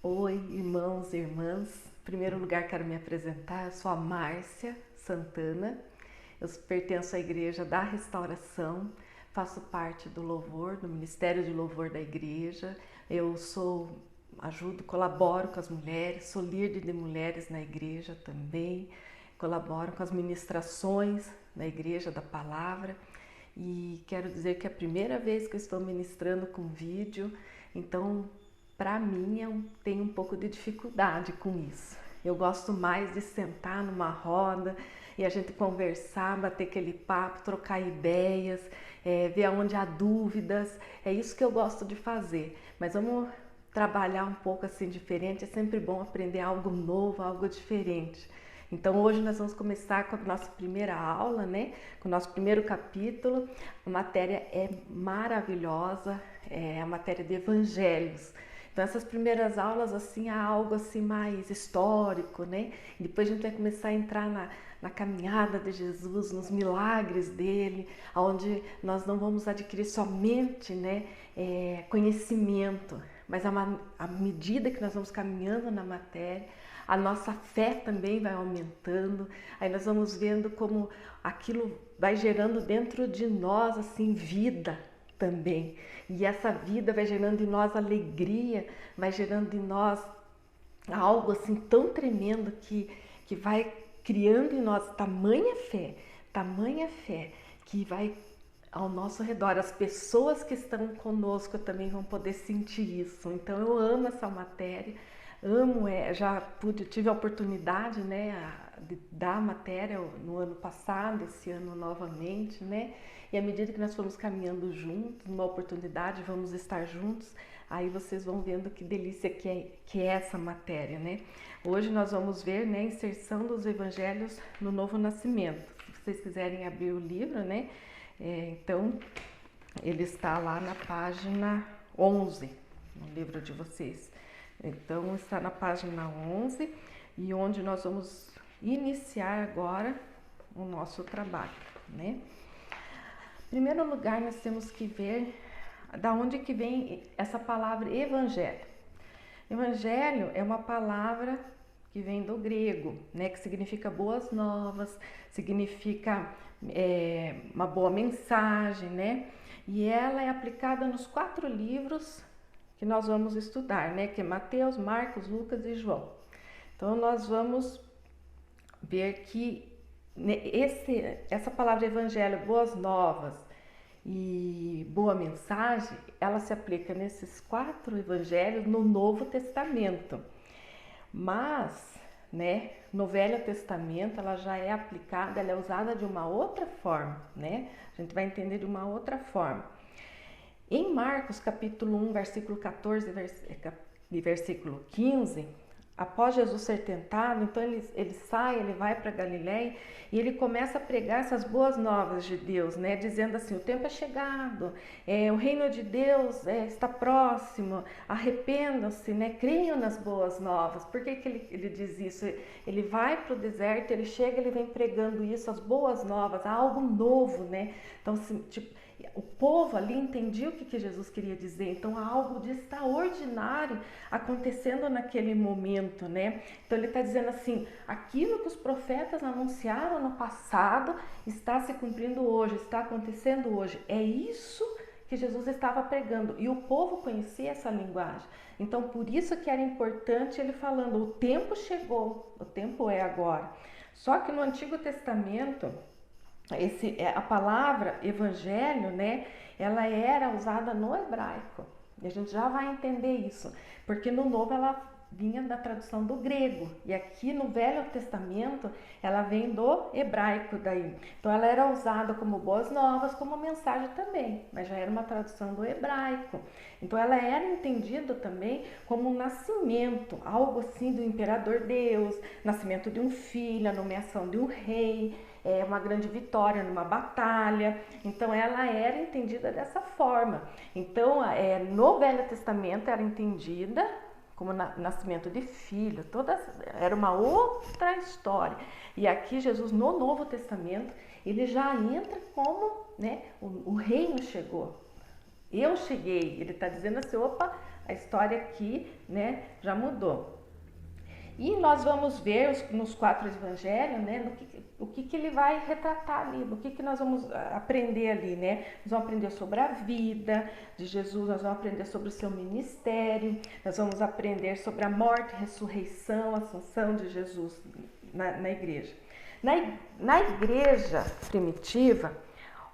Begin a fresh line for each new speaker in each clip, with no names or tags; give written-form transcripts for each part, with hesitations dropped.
Oi, irmãos e irmãs. Em primeiro lugar, quero me apresentar. Eu sou a Márcia Santana. Eu pertenço à Igreja da Restauração, faço parte do louvor, do Ministério de Louvor da Igreja. Ajudo, colaboro com as mulheres, sou líder de mulheres na igreja também, colaboro com as ministrações na Igreja da Palavra. E quero dizer que é a primeira vez que eu estou ministrando com vídeo, então para mim eu tenho um pouco de dificuldade com isso. Eu gosto mais de sentar numa roda e a gente conversar, bater aquele papo, trocar ideias, ver onde há dúvidas. É isso que eu gosto de fazer. Mas vamos trabalhar um pouco assim diferente. É sempre bom aprender algo novo, algo diferente. Então hoje nós vamos começar com a nossa primeira aula, né? Com o nosso primeiro capítulo. A matéria é maravilhosa, é a matéria de evangelhos. Então essas primeiras aulas assim há algo assim mais histórico, né? E depois a gente vai começar a entrar na caminhada de Jesus, nos milagres dele, onde nós não vamos adquirir somente, né, conhecimento, mas à medida que nós vamos caminhando na matéria, a nossa fé também vai aumentando. Aí nós vamos vendo como aquilo vai gerando dentro de nós assim vida também. E essa vida vai gerando em nós alegria, vai gerando em nós algo assim tão tremendo que vai criando em nós tamanha fé que vai ao nosso redor. As pessoas que estão conosco também vão poder sentir isso. Então eu amo essa matéria. Tive a oportunidade, né, de dar a matéria no ano passado, esse ano novamente, né? E à medida que nós formos caminhando juntos, numa oportunidade, vamos estar juntos, aí vocês vão vendo que delícia que é essa matéria, né? Hoje nós vamos ver, né, a inserção dos evangelhos no Novo Nascimento. Se vocês quiserem abrir o livro, né? Então, ele está lá na página 11, no livro de vocês. Então, está na página 11 e onde nós vamos iniciar agora o nosso trabalho, né? Em primeiro lugar, nós temos que ver da onde que vem essa palavra evangelho. Evangelho é uma palavra que vem do grego, né? Que significa boas novas, significa uma boa mensagem, né? E ela é aplicada nos 4 livros que nós vamos estudar, né? Que é Mateus, Marcos, Lucas e João. Então nós vamos ver que essa palavra evangelho, boas novas e boa mensagem, ela se aplica nesses 4 evangelhos no Novo Testamento. Mas, né, no Velho Testamento ela já é aplicada, ela é usada de uma outra forma, né? A gente vai entender de uma outra forma. Em Marcos capítulo 1, versículo 14 e versículo 15, após Jesus ser tentado, então ele sai, ele vai para Galiléia e ele começa a pregar essas boas novas de Deus, né? Dizendo assim, o tempo é chegado, o reino de Deus está próximo, arrependam-se, né? Creiam nas boas novas. Por que ele diz isso? Ele vai para o deserto, ele chega, ele vem pregando isso, as boas novas, algo novo, né? Então, assim, tipo, o povo ali entendia o que Jesus queria dizer, então há algo de extraordinário acontecendo naquele momento, né? Então ele está dizendo assim, aquilo que os profetas anunciaram no passado está se cumprindo hoje, está acontecendo hoje. É isso que Jesus estava pregando e o povo conhecia essa linguagem. Então por isso que era importante ele falando, o tempo chegou, o tempo é agora. Só que no Antigo Testamento, a palavra evangelho, né, ela era usada no hebraico. E a gente já vai entender isso, porque no Novo ela vinha da tradução do grego e aqui no Velho Testamento ela vem do hebraico daí. Então ela era usada como boas novas, como mensagem também, mas já era uma tradução do hebraico. Então ela era entendida também como um nascimento, algo assim do imperador Deus, nascimento de um filho, a nomeação de um rei, uma grande vitória numa batalha. Então ela era entendida dessa forma. Então no Velho Testamento era entendida como nascimento de filho, era uma outra história. E aqui Jesus no Novo Testamento, ele já entra como, né, o reino chegou. Eu cheguei, ele está dizendo assim, opa, a história aqui, né, já mudou. E nós vamos ver nos 4 evangelhos, né, o que ele vai retratar ali, o que nós vamos aprender ali, né? Nós vamos aprender sobre a vida de Jesus, nós vamos aprender sobre o seu ministério, nós vamos aprender sobre a morte, ressurreição, ascensão de Jesus na igreja. Na igreja primitiva,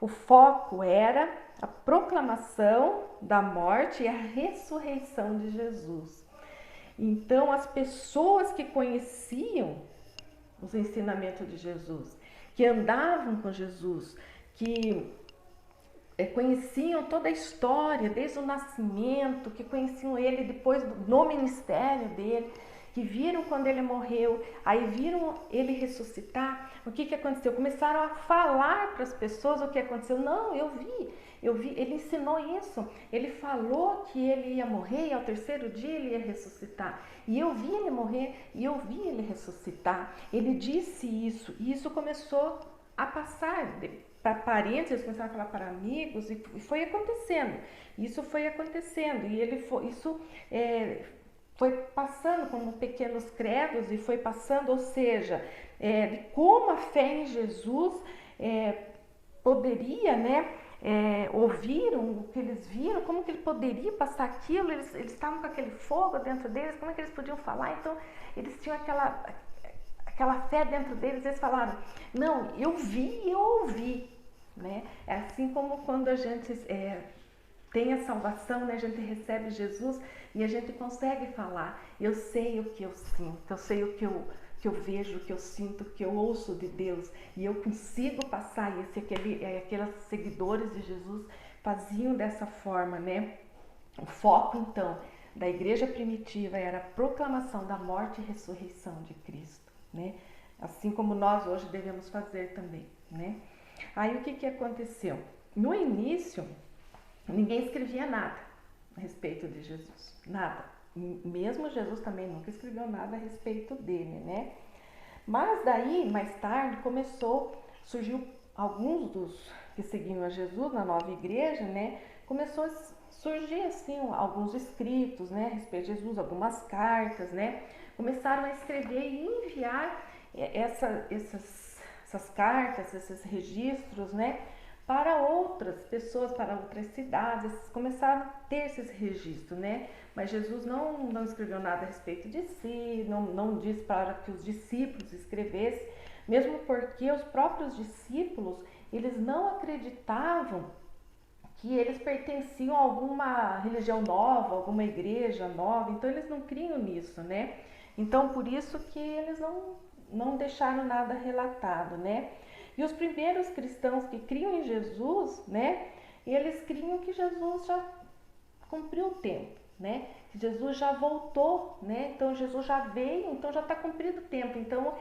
o foco era a proclamação da morte e a ressurreição de Jesus. Então, as pessoas que conheciam os ensinamentos de Jesus, que andavam com Jesus, que conheciam toda a história, desde o nascimento, que conheciam ele depois no ministério dele, que viram quando ele morreu, aí viram ele ressuscitar, o que aconteceu? Começaram a falar para as pessoas o que aconteceu. Não, eu vi, ele ensinou isso, ele falou que ele ia morrer e ao 3º dia ele ia ressuscitar. E eu vi ele morrer e eu vi ele ressuscitar. Ele disse isso e isso começou a passar para parentes, eles começaram a falar para amigos e foi acontecendo. Isso foi acontecendo e foi passando como pequenos credos e foi passando, ou seja, de como a fé em Jesus poderia, né, ouviram o que eles viram, como que ele poderia passar aquilo, eles estavam com aquele fogo dentro deles, como é que eles podiam falar? Então, eles tinham aquela fé dentro deles, eles falaram, não, eu vi e eu ouvi, né? É assim como quando a gente tem a salvação, né? A gente recebe Jesus e a gente consegue falar, eu sei o que eu sinto, eu sei o que eu vejo, o que eu sinto, o que eu ouço de Deus, e eu consigo passar isso. Aqueles seguidores de Jesus faziam dessa forma, né? O foco, então, da igreja primitiva era a proclamação da morte e ressurreição de Cristo, né? Assim como nós hoje devemos fazer também, né? Aí o que aconteceu? No início, ninguém escrevia nada a respeito de Jesus, nada. Mesmo Jesus também nunca escreveu nada a respeito dele, né? Mas daí, mais tarde, surgiu alguns dos que seguiam a Jesus na nova igreja, né? Começou a surgir, assim, alguns escritos, né? A respeito de Jesus, algumas cartas, né? Começaram a escrever e enviar essas cartas, esses registros, né? Para outras pessoas, para outras cidades, começaram a ter esses registros, né? Mas Jesus não escreveu nada a respeito de si, não disse para que os discípulos escrevessem, mesmo porque os próprios discípulos, eles não acreditavam que eles pertenciam a alguma religião nova, alguma igreja nova, então eles não criam nisso, né? Então, por isso que eles não deixaram nada relatado, né? E os primeiros cristãos que criam em Jesus, né, eles criam que Jesus já cumpriu o tempo, né? Que Jesus já voltou, né? Então Jesus já veio, então já está cumprido o tempo. Então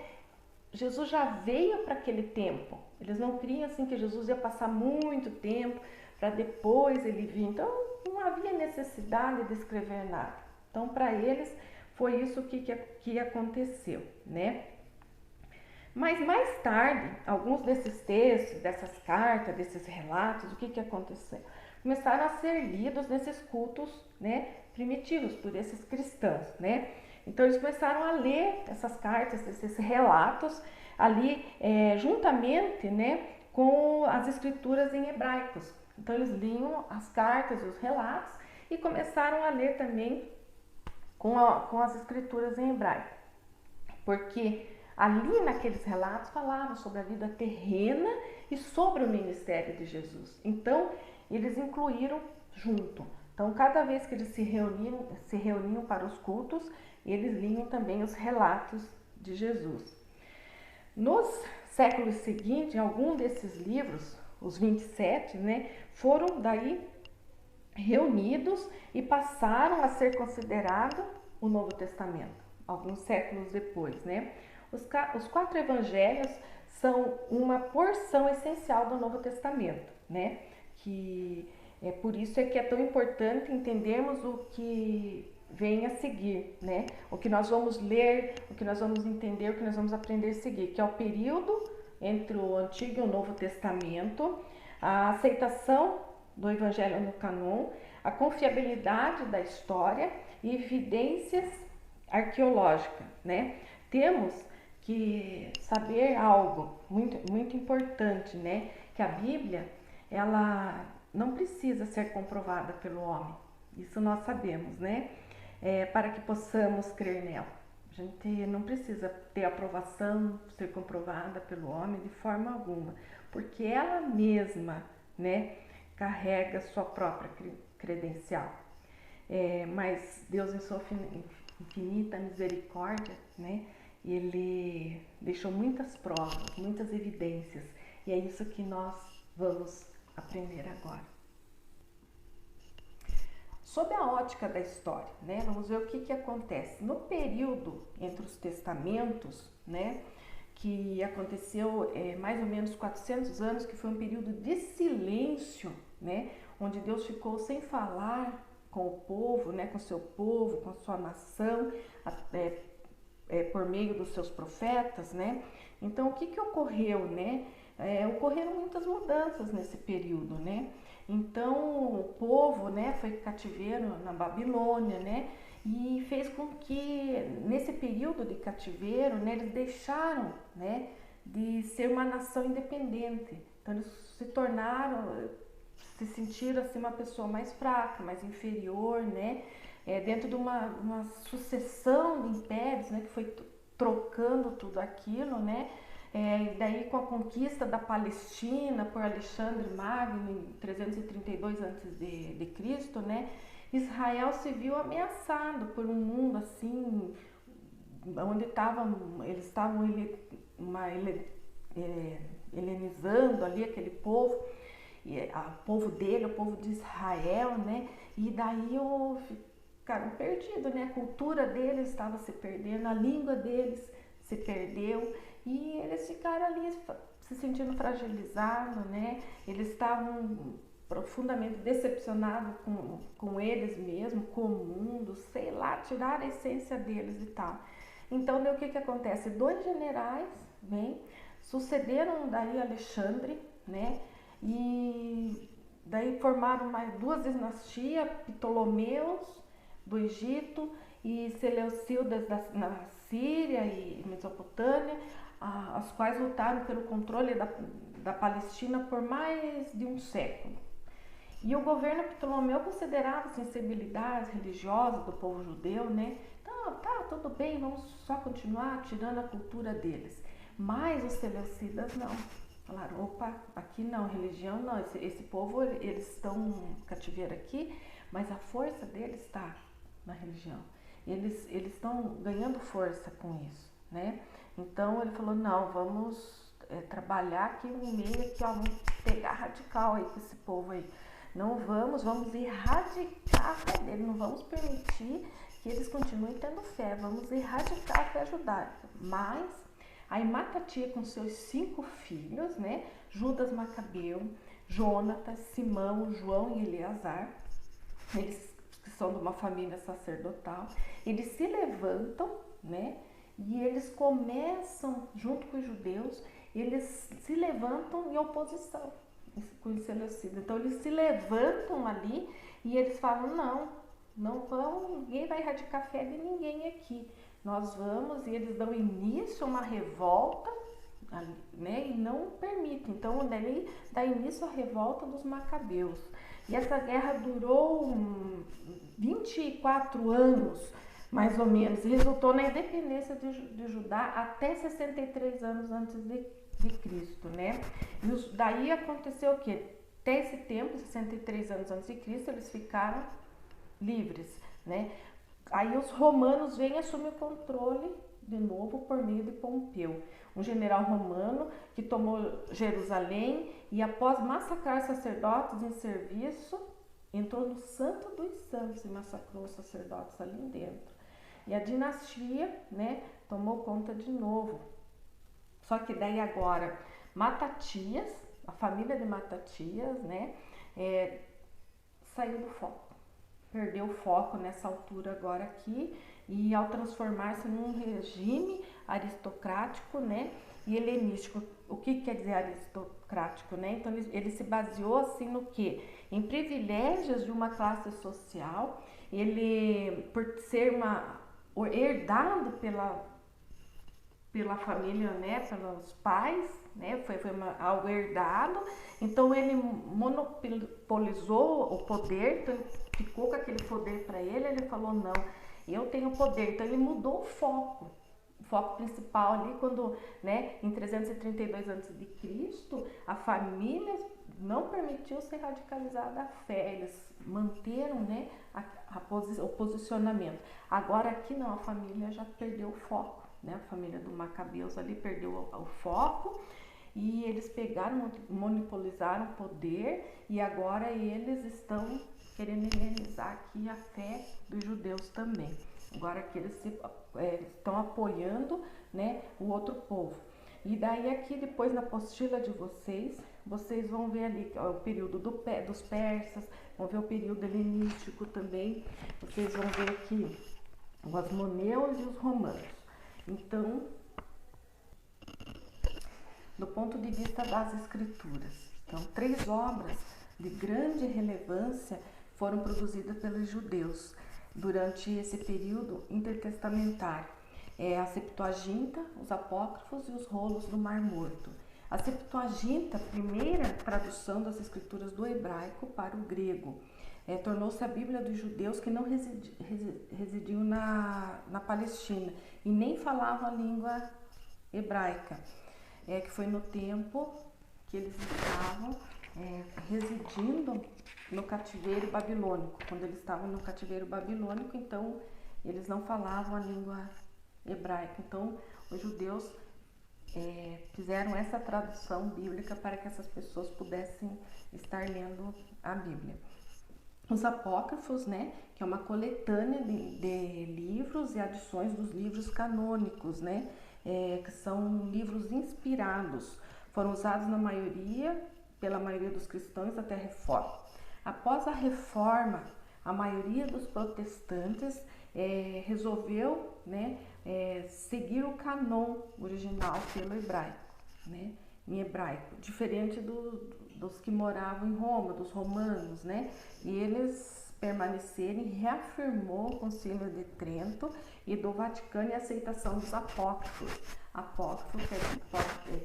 Jesus já veio para aquele tempo. Eles não criam assim que Jesus ia passar muito tempo para depois ele vir. Então não havia necessidade de escrever nada. Então para eles foi isso que aconteceu, né? Mas mais tarde, alguns desses textos, dessas cartas, desses relatos, o que aconteceu? Começaram a ser lidos nesses cultos, né, primitivos, por esses cristãos, né? Então eles começaram a ler essas cartas, esses relatos ali juntamente, né, com as escrituras em hebraicos. Então eles liam as cartas e os relatos e começaram a ler também com as escrituras em hebraico, porque ali naqueles relatos falavam sobre a vida terrena e sobre o ministério de Jesus. Então, eles incluíram junto. Então, cada vez que eles se reuniam para os cultos, eles liam também os relatos de Jesus. Nos séculos seguintes, algum desses livros, os 27, né, foram daí reunidos e passaram a ser considerado o Novo Testamento, alguns séculos depois, né? Os 4 evangelhos são uma porção essencial do Novo Testamento, né? Que por isso que é tão importante entendermos o que vem a seguir, né? O que nós vamos ler, o que nós vamos entender, o que nós vamos aprender a seguir, que é o período entre o Antigo e o Novo Testamento, a aceitação do Evangelho no canon, a confiabilidade da história e evidências arqueológicas, né? Temos que saber algo muito importante, né? Que a Bíblia, ela não precisa ser comprovada pelo homem. Isso nós sabemos, né? Para que possamos crer nela. A gente não precisa ter aprovação, ser comprovada pelo homem de forma alguma, porque ela mesma, né, carrega sua própria credencial. Mas Deus, em sua infinita misericórdia, né, Ele deixou muitas provas, muitas evidências, e é isso que nós vamos aprender agora. Sob a ótica da história, né, vamos ver o que acontece. No período entre os testamentos, né, que aconteceu mais ou menos 400 anos, que foi um período de silêncio, né, onde Deus ficou sem falar com o povo, né, com seu povo, com a sua nação, por meio dos seus profetas, né? Então, o que ocorreu, né? Ocorreram muitas mudanças nesse período, né? Então, o povo, né, foi cativeiro na Babilônia, né? E fez com que, nesse período de cativeiro, né, eles deixaram, né, de ser uma nação independente. Então, eles se sentiram assim uma pessoa mais fraca, mais inferior, né? Dentro de uma sucessão de impérios, né, que foi trocando tudo aquilo, né? Daí com a conquista da Palestina por Alexandre Magno em 332 a.C., né? Israel se viu ameaçado por um mundo assim, onde eles estavam helenizando ali aquele povo, o povo dele, o povo de Israel, né? E daí ficaram perdidos, né? A cultura deles estava se perdendo, a língua deles se perdeu e eles ficaram ali se sentindo fragilizados, né? Eles estavam profundamente decepcionados com eles mesmos, com o mundo, sei lá, tiraram a essência deles e tal. Então, daí, o que acontece? 2 generais, né, sucederam daí Alexandre, né? E daí formaram mais 2 dinastias, Ptolomeus do Egito e Seleucidas na Síria e Mesopotâmia, as quais lutaram pelo controle da Palestina por mais de um século. E o governo Ptolomeu considerava a sensibilidade religiosa do povo judeu, né? Então, tá, tudo bem, vamos só continuar tirando a cultura deles. Mas os seleucidas não. Falaram, opa, aqui não, religião não, esse povo, eles estão cativeiro aqui, mas a força deles está na religião. Eles estão ganhando força com isso, né? Então ele falou, não, vamos trabalhar aqui um meio aqui, ó, vamos pegar radical aí com esse povo aí. Não vamos erradicar a fé dele, não vamos permitir que eles continuem tendo fé, vamos erradicar a fé judaica. Mas aí Matatia com seus 5 filhos, né, Judas Macabeu, Jonatas, Simão, João e Eleazar, eles que são de uma família sacerdotal, eles se levantam, né, e eles começam, junto com os judeus, eles se levantam em oposição com os seleucidas. Então eles se levantam ali e eles falam, não vão, ninguém vai erradicar a fé de ninguém aqui. Nós vamos, e eles dão início a uma revolta, né, e não permitem. Então daí dá início à revolta dos Macabeus. E essa guerra durou 24 anos, mais ou menos, e resultou na independência de Judá até 63 anos antes de Cristo, né? E daí aconteceu o quê? Até esse tempo, 63 anos antes de Cristo, eles ficaram livres, né? Aí os romanos vêm assumir o controle de novo por meio de Pompeu, um general romano que tomou Jerusalém e após massacrar sacerdotes em serviço, entrou no Santo dos Santos e massacrou os sacerdotes ali dentro. E a dinastia, né, tomou conta de novo. Só que daí agora, Matatias, a família de Matatias, né, saiu do foco. perdeu o foco nessa altura agora aqui, e ao transformar-se num regime aristocrático, né, e helenístico. O que quer dizer aristocrático, né? Então ele se baseou assim no quê? Em privilégios de uma classe social. Ele, por ser herdado pela família, né, pelos pais, né, foi algo herdado, então ele monopolizou o poder, então ele ficou com aquele poder para ele falou, não, eu tenho poder, então ele mudou o foco principal ali, quando, né, em 332 a.C., a família não permitiu ser radicalizada da fé, eles manteram, né, o posicionamento. Agora aqui não, a família já perdeu o foco, né, a família do Macabeus ali perdeu o foco, e eles pegaram, monopolizaram o poder, e agora eles estão querendo helenizar aqui a fé dos judeus também. Agora que eles estão apoiando, né, o outro povo. E daí aqui depois na apostila de vocês vão ver ali o período dos persas, vão ver o período helenístico também, vocês vão ver aqui os asmoneus e os romanos. Então, do ponto de vista das escrituras, então 3 obras de grande relevância foram produzidas pelos judeus durante esse período intertestamentário. A Septuaginta, os Apócrifos e os Rolos do Mar Morto. A Septuaginta, a primeira tradução das escrituras do hebraico para o grego, tornou-se a Bíblia dos judeus que não residiam na Palestina e nem falavam a língua hebraica, que foi no tempo que eles estavam residindo no cativeiro babilônico. Quando eles estavam no cativeiro babilônico, então eles não falavam a língua hebraica. Então os judeus fizeram essa tradução bíblica para que essas pessoas pudessem estar lendo a Bíblia. Os apócrifos, né, que é uma coletânea de livros e adições dos livros canônicos, né, que são livros inspirados, foram usados pela maioria dos cristãos até a Reforma. Após a Reforma, a maioria dos protestantes resolveu, né, seguir o canon original pelo hebraico, né, em hebraico, diferente dos que moravam em Roma, dos romanos, né, e eles permanecerem, reafirmou o Concílio de Trento e do Vaticano e a aceitação dos apócrifos. Apócrifo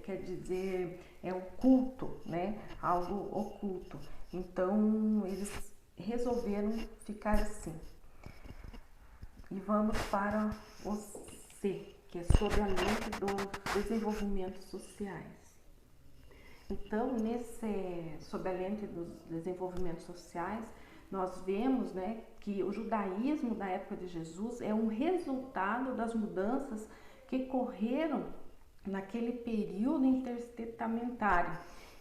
quer dizer um culto, né, algo oculto. Então eles resolveram ficar assim. E vamos para o C, que é sobre a lente dos desenvolvimentos sociais. Então, sob a lente dos desenvolvimentos sociais, nós vemos, né, que o judaísmo da época de Jesus é um resultado das mudanças que ocorreram naquele período intertestamentário.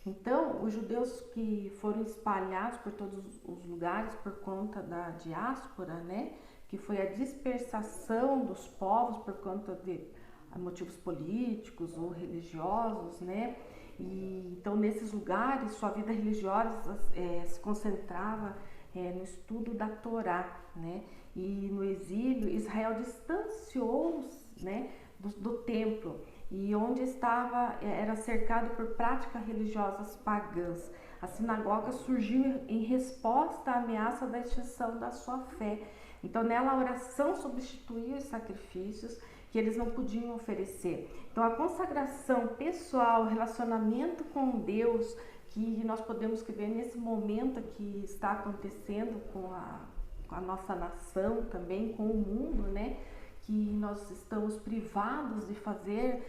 Então, os judeus que foram espalhados por todos os lugares por conta da diáspora, né, que foi a dispersação dos povos por conta de motivos políticos ou religiosos, né? E então nesses lugares sua vida religiosa se concentrava no estudo da Torá, né? E no exílio Israel distanciou-se, né, do templo, e onde estava era cercado por práticas religiosas pagãs. A sinagoga surgiu em resposta à ameaça da extinção da sua fé. Então nela a oração substituía os sacrifícios que eles não podiam oferecer. Então a consagração pessoal, o relacionamento com Deus, que nós podemos ver nesse momento que está acontecendo com a nossa nação também, com o mundo, né? Que nós estamos privados de fazer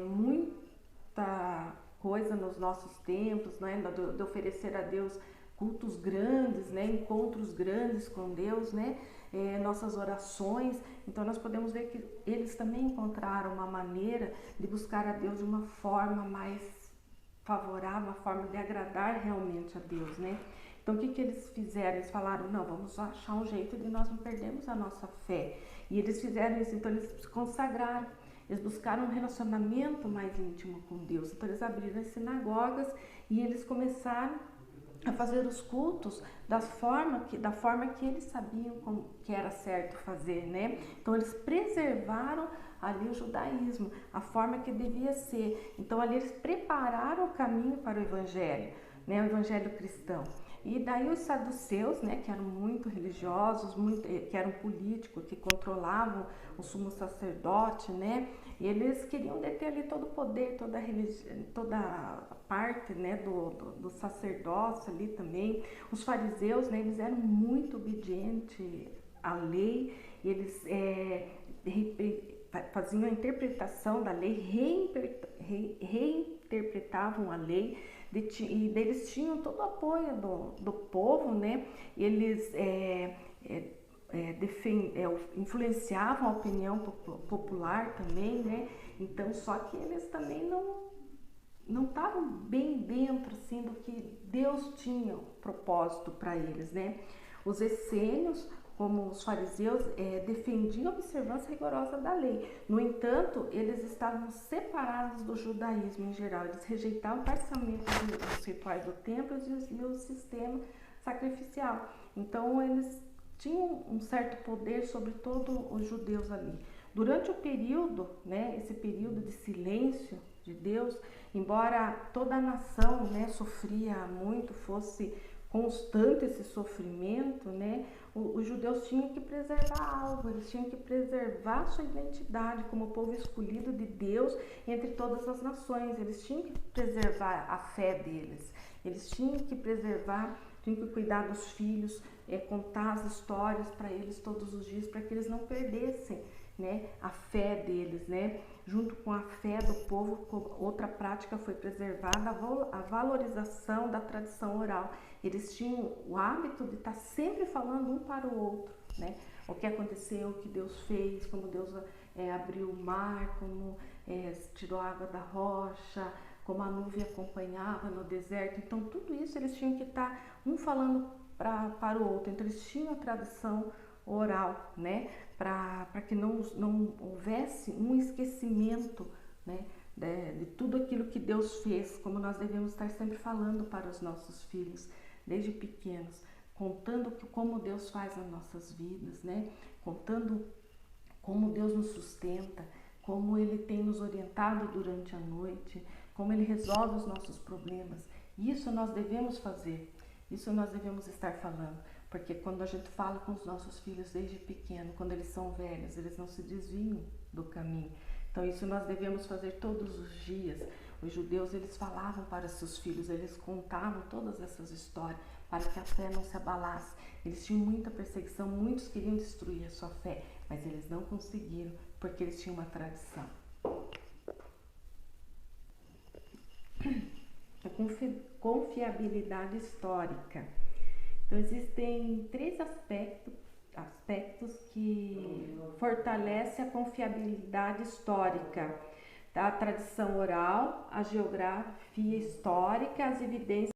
muita coisa nos nossos templos, né? De oferecer a Deus cultos grandes, né? Encontros grandes com Deus, né? Nossas orações. Então nós podemos ver que eles também encontraram uma maneira de buscar a Deus de uma forma mais favorável, uma forma de agradar realmente a Deus, né? Então o que eles fizeram? Eles falaram, não, vamos achar um jeito de nós não perdermos a nossa fé. E eles fizeram isso, então eles se consagraram, eles buscaram um relacionamento mais íntimo com Deus. Então eles abriram as sinagogas e eles começaram a fazer os cultos da forma que eles sabiam como, que era certo fazer, né? Então eles preservaram ali o judaísmo, a forma que devia ser. Então ali eles prepararam o caminho para o evangelho, né? O evangelho cristão. E daí os saduceus, né, que eram muito religiosos, que eram políticos, que controlavam o sumo sacerdote, né, e eles queriam deter ali todo o poder, toda a parte, né, do sacerdócio ali também. Os fariseus, né, eles eram muito obedientes à lei, e eles faziam a interpretação da lei, reinterpretavam a lei, e eles tinham todo o apoio do povo, né? E eles influenciavam a opinião popular também, né? Então, só que eles também não estavam bem dentro assim do que Deus tinha propósito para eles, né? Os essênios, como os fariseus, defendiam a observância rigorosa da lei. No entanto, eles estavam separados do judaísmo em geral. Eles rejeitavam parcialmente os rituais do templo e o sistema sacrificial. Então, eles tinham um certo poder sobre todos os judeus ali. Durante o período, né, esse período de silêncio de Deus, embora toda a nação, né, sofria muito, fosse constante esse sofrimento, né, os judeus tinham que preservar algo, eles tinham que preservar sua identidade como povo escolhido de Deus entre todas as nações. Eles tinham que preservar a fé deles, eles tinham que preservar, tinham que cuidar dos filhos, contar as histórias para eles todos os dias, para que eles não perdessem, né, a fé deles, né? Junto com a fé do povo, outra prática foi preservada, a valorização da tradição oral. Eles tinham o hábito de estar sempre falando um para o outro, né? O que aconteceu, o que Deus fez, como Deus abriu o mar, como tirou a água da rocha, como a nuvem acompanhava no deserto. Então, tudo isso eles tinham que estar um falando para o outro. Então, eles tinham a tradição oral, né? Para que não houvesse um esquecimento, né, de tudo aquilo que Deus fez, como nós devemos estar sempre falando para os nossos filhos, desde pequenos, contando como Deus faz nas nossas vidas, né, contando como Deus nos sustenta, como Ele tem nos orientado durante a noite, como Ele resolve os nossos problemas. Isso nós devemos fazer, isso nós devemos estar falando. Porque quando a gente fala com os nossos filhos desde pequeno, quando eles são velhos, eles não se desviam do caminho. Então isso nós devemos fazer todos os dias. Os judeus, eles falavam para seus filhos, eles contavam todas essas histórias para que a fé não se abalasse. Eles tinham muita perseguição, muitos queriam destruir a sua fé, mas eles não conseguiram porque eles tinham uma tradição. A confiabilidade histórica. Então, existem 3 aspectos que fortalecem a confiabilidade histórica, tá? A tradição oral, a geografia histórica, as evidências